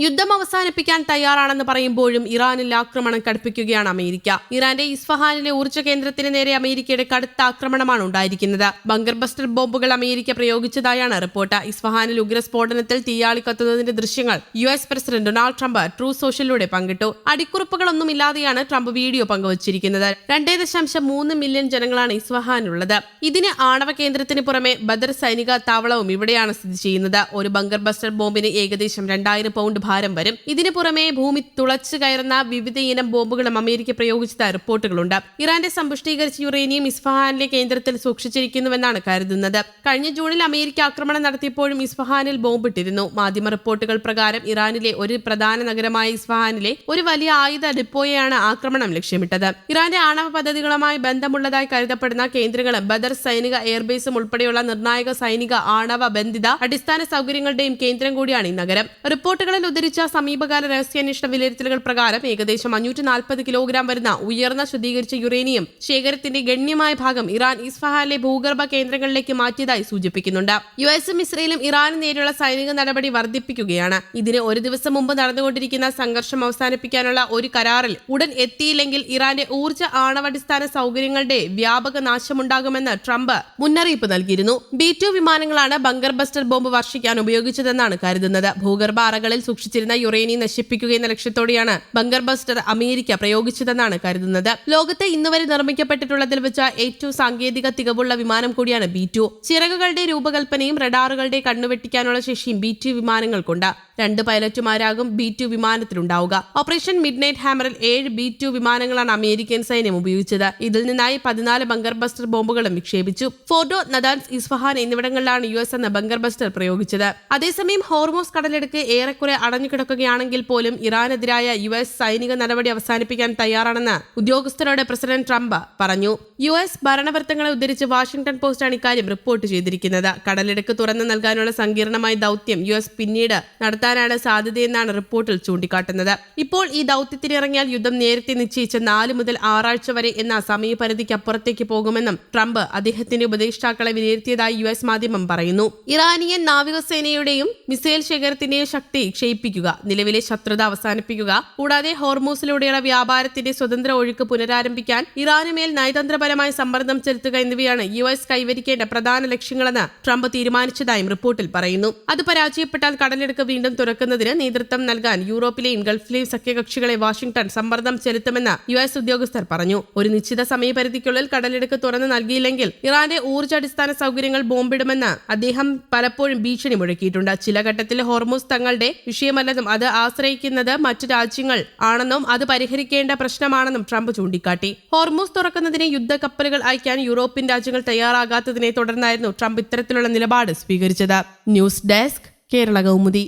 യുദ്ധം അവസാനിപ്പിക്കാൻ തയ്യാറാണെന്ന് പറയുമ്പോഴും ഇറാനിൽ ആക്രമണം കടുപ്പിക്കുകയാണ് അമേരിക്ക. ഇറാന്റെ ഇസ്ഫഹാനിലെ ഊർജ്ജ കേന്ദ്രത്തിന് നേരെ അമേരിക്കയുടെ കടുത്ത ആക്രമണമാണ് ഉണ്ടായിരിക്കുന്നത്. ബങ്കർ ബസ്റ്റർ ബോംബുകൾ അമേരിക്ക പ്രയോഗിച്ചതായാണ് റിപ്പോർട്ട്. ഇസ്ഫഹാനിൽ ഉഗ്രസ്ഫോടനത്തിൽ തീയാളി കത്തുന്നതിന്റെ ദൃശ്യങ്ങൾ US president Donald Trump Truth സോഷ്യലിലൂടെ പങ്കിട്ടു. അടിക്കുറിപ്പുകളൊന്നുമില്ലാതെയാണ് ട്രംപ് വീഡിയോ പങ്കുവച്ചിരിക്കുന്നത്. 2.3 മില്യൺ ജനങ്ങളാണ് ഇസ്ഫഹാനിലുള്ളത്. ഇതിന് ആണവ കേന്ദ്രത്തിന് പുറമെ ബദർ സൈനിക താവളവും ഇവിടെയാണ് സ്ഥിതി ചെയ്യുന്നത്. ഒരു ബങ്കർ ബസ്റ്റർ ബോംബിന് ഏകദേശം 2000 പൗണ്ട് ഭാരം വരും. ഇതിനു പുറമെ ഭൂമി തുളച്ചു കയറുന്ന വിവിധ ഇനം ബോംബുകളും അമേരിക്ക പ്രയോഗിച്ചതായി റിപ്പോർട്ടുകളുണ്ട്. ഇറാന്റെ സമ്പുഷ്ടീകരിച്ച യുറേനിയം ഇസ്ഫഹാനിലെ കേന്ദ്രത്തിൽ സൂക്ഷിച്ചിരിക്കുന്നുവെന്നാണ് കരുതുന്നത്. കഴിഞ്ഞ ജൂണിൽ അമേരിക്ക ആക്രമണം നടത്തിയപ്പോഴും ഇസ്ഫഹാനിൽ ബോംബിട്ടിരുന്നു. മാധ്യമ റിപ്പോർട്ടുകൾ പ്രകാരം ഇറാനിലെ ഒരു പ്രധാന നഗരമായ ഇസ്ഫഹാനിലെ ഒരു വലിയ ആയുധ ഡിപ്പോയെയാണ് ആക്രമണം ലക്ഷ്യമിട്ടത്. ഇറാന്റെ ആണവ പദ്ധതികളുമായി ബന്ധമുള്ളതായി കരുതപ്പെടുന്ന കേന്ദ്രങ്ങളും ബദർ സൈനിക എയർബേസും ഉൾപ്പെടെയുള്ള നിർണായക സൈനിക ആണവ ബന്ധിത അടിസ്ഥാന സൗകര്യങ്ങളുടെയും കേന്ദ്രം കൂടിയാണ് ഈ നഗരം. റിപ്പോർട്ടുകളിൽ ഉദ്ധരിച്ച സമീപകാല രഹസ്യാന്വേഷണ വിലയിരുത്തലുകൾ പ്രകാരം ഏകദേശം 540 കിലോഗ്രാം വരുന്ന ഉയർന്ന ശുദ്ധീകരിച്ച യുറേനിയം ശേഖരത്തിന്റെ ഗണ്യമായ ഭാഗം ഇറാൻ ഇസ്ഫഹാനിലെ ഭൂഗർഭ കേന്ദ്രങ്ങളിലേക്ക് മാറ്റിയതായി സൂചിപ്പിക്കുന്നുണ്ട്. US-ഉം ഇസ്രയേലും ഇറാന് നേരെയുള്ള സൈനിക നടപടി വർദ്ധിപ്പിക്കുകയാണ്. ഇതിന് ഒരു ദിവസം മുമ്പ് നടന്നുകൊണ്ടിരിക്കുന്ന സംഘർഷം അവസാനിപ്പിക്കാനുള്ള ഒരു കരാറിൽ ഉടൻ എത്തിയില്ലെങ്കിൽ ഇറാന്റെ ഊർജ്ജ ആണവാടിസ്ഥാന സൗകര്യങ്ങളുടെ വ്യാപക നാശമുണ്ടാകുമെന്ന് ട്രംപ് മുന്നറിയിപ്പ് നൽകിയിരുന്നു. B-2 വിമാനങ്ങളാണ് ബങ്കർ ബസ്റ്റർ ബോംബ് വർഷിക്കാൻ ഉപയോഗിച്ചതെന്നാണ് കരുതുന്നത്. ഭൂഗർഭ അറകളിൽ സൂക്ഷിച്ചിരുന്ന യുറേനിയം നശിപ്പിക്കുക എന്ന ലക്ഷ്യത്തോടെയാണ് ബങ്കർ ബസ്റ്റർ അമേരിക്ക പ്രയോഗിച്ചതെന്നാണ് കരുതുന്നത്. ലോകത്ത് ഇന്നുവരെ നിർമ്മിക്കപ്പെട്ടിട്ടുള്ളതിൽ വെച്ച ഏറ്റവും സാങ്കേതിക തികവുള്ള വിമാനം കൂടിയാണ് B-2. ചിറകുകളുടെ രൂപകൽപ്പനയും റഡാറുകളുടെ കണ്ണുവെട്ടിക്കാനുള്ള ശേഷിയും B-2 വിമാനങ്ങൾക്കുണ്ട്. 2 പൈലറ്റുമാരാകും B-2 വിമാനത്തിലുണ്ടാവുക. Operation midnight ഹാമറിൽ 7 B-2 വിമാനങ്ങളാണ് അമേരിക്കൻ സൈന്യം ഉപയോഗിച്ചത്. ഇതിൽ നിന്നായി 14 ബങ്കർ ബസ്റ്റർ ബോംബുകളും വിക്ഷേപിച്ചു. ഫോർഡോ, നദാൻസ്, ഇസ്ഫഹാൻ എന്നിവിടങ്ങളിലാണ് US എന്ന ബങ്കർ ബസ്റ്റർ പ്രയോഗിച്ചത്. അതേസമയം ഹോർമൂസ് കടലിടുക്ക് ഏറെക്കുറെ അടഞ്ഞുകിടക്കുകയാണെങ്കിൽ പോലും ഇറാനെതിരായ US സൈനിക നടപടി അവസാനിപ്പിക്കാൻ തയ്യാറാണെന്ന് ഉദ്യോഗസ്ഥരോട് പ്രസിഡന്റ് ട്രംപ് പറഞ്ഞു. US ഭരണവൃത്തങ്ങളെ ഉദ്ധരിച്ച് വാഷിംഗ്ടൺ പോസ്റ്റാണ് ഇക്കാര്യം റിപ്പോർട്ട് ചെയ്തിരിക്കുന്നത്. കടലിടുക്ക് തുറന്നു നൽകാനുള്ള സങ്കീർണമായ ദൌത്യം US പിന്നീട് നടത്താനാണ് സാധ്യതയെന്നാണ് റിപ്പോർട്ടിൽ ചൂണ്ടിക്കാട്ടുന്നത്. ഇപ്പോൾ ഈ ദൌത്യത്തിനിറങ്ങിയാൽ യുദ്ധം നേരത്തെ നിശ്ചയിച്ച 4 മുതൽ 6 ആഴ്ച വരെ എന്ന സമയപരിധിക്ക് അപ്പുറത്തേക്ക് പോകുമെന്നും ട്രംപ് അദ്ദേഹത്തിന്റെ ഉപദേഷ്ടാക്കളെ വിലയിരുത്തിയതായി US മാധ്യമം പറയുന്നു. ഇറാനിയൻ നാവികസേനയുടെയും മിസൈൽ ശേഖരത്തിന്റെയും ശക്തി ക്ഷയിപ്പിക്കുക, നിലവിലെ ശത്രുത അവസാനിപ്പിക്കുക, കൂടാതെ ഹോർമൂസിലൂടെയുള്ള വ്യാപാരത്തിന്റെ സ്വതന്ത്ര ഒഴുക്ക് പുനരാരംഭിക്കാൻ ഇറാനുമേൽ നയതന്ത്രപരമായ സമ്മർദ്ദം ചെലുത്തുക എന്നിവയാണ് US കൈവരിക്കേണ്ട പ്രധാന ലക്ഷ്യങ്ങളെന്ന് ട്രംപ് തീരുമാനിച്ചതായും റിപ്പോർട്ടിൽ പറയുന്നു. അത് പരാജയപ്പെട്ടാൽ കടലിടുക്ക് വീണ്ടും തുറക്കുന്നതിന് നേതൃത്വം നൽകാൻ യൂറോപ്പിലെയും ഗൾഫിലെയും സഖ്യകക്ഷികളെ വാഷിംഗ്ടൺ സമ്മർദ്ദം ചെലുത്തുമെന്ന് US ഉദ്യോഗസ്ഥർ പറഞ്ഞു. ഒരു നിശ്ചിത സമയപരിധിക്കുള്ളിൽ കടലിടുക്ക് തുറന്നു നൽകിയില്ലെങ്കിൽ ഇറാന്റെ ഊർജ്ജാടിസ്ഥാന സൗകര്യങ്ങൾ ബോംബിടുമെന്ന് അദ്ദേഹം പലപ്പോഴും ഭീഷണി മുഴക്കിയിട്ടുണ്ട്. ചില ഘട്ടത്തിൽ ഹോർമൂസ് തങ്ങളുടെ വിഷയമല്ലെന്നും അത് ആശ്രയിക്കുന്നത് മറ്റു രാജ്യങ്ങൾ ആണെന്നും അത് പരിഹരിക്കേണ്ട പ്രശ്നമാണെന്നും ട്രംപ് ചൂണ്ടിക്കാട്ടി. ഹോർമൂസ് തുറക്കുന്നതിന് യുദ്ധക്കപ്പലുകൾ അയക്കാൻ യൂറോപ്യൻ രാജ്യങ്ങൾ തയ്യാറാകാത്തതിനെ തുടർന്നായിരുന്നു ട്രംപ് ഇത്തരത്തിലുള്ള നിലപാട് സ്വീകരിച്ചത്. News desk, Kerala Kaumudi.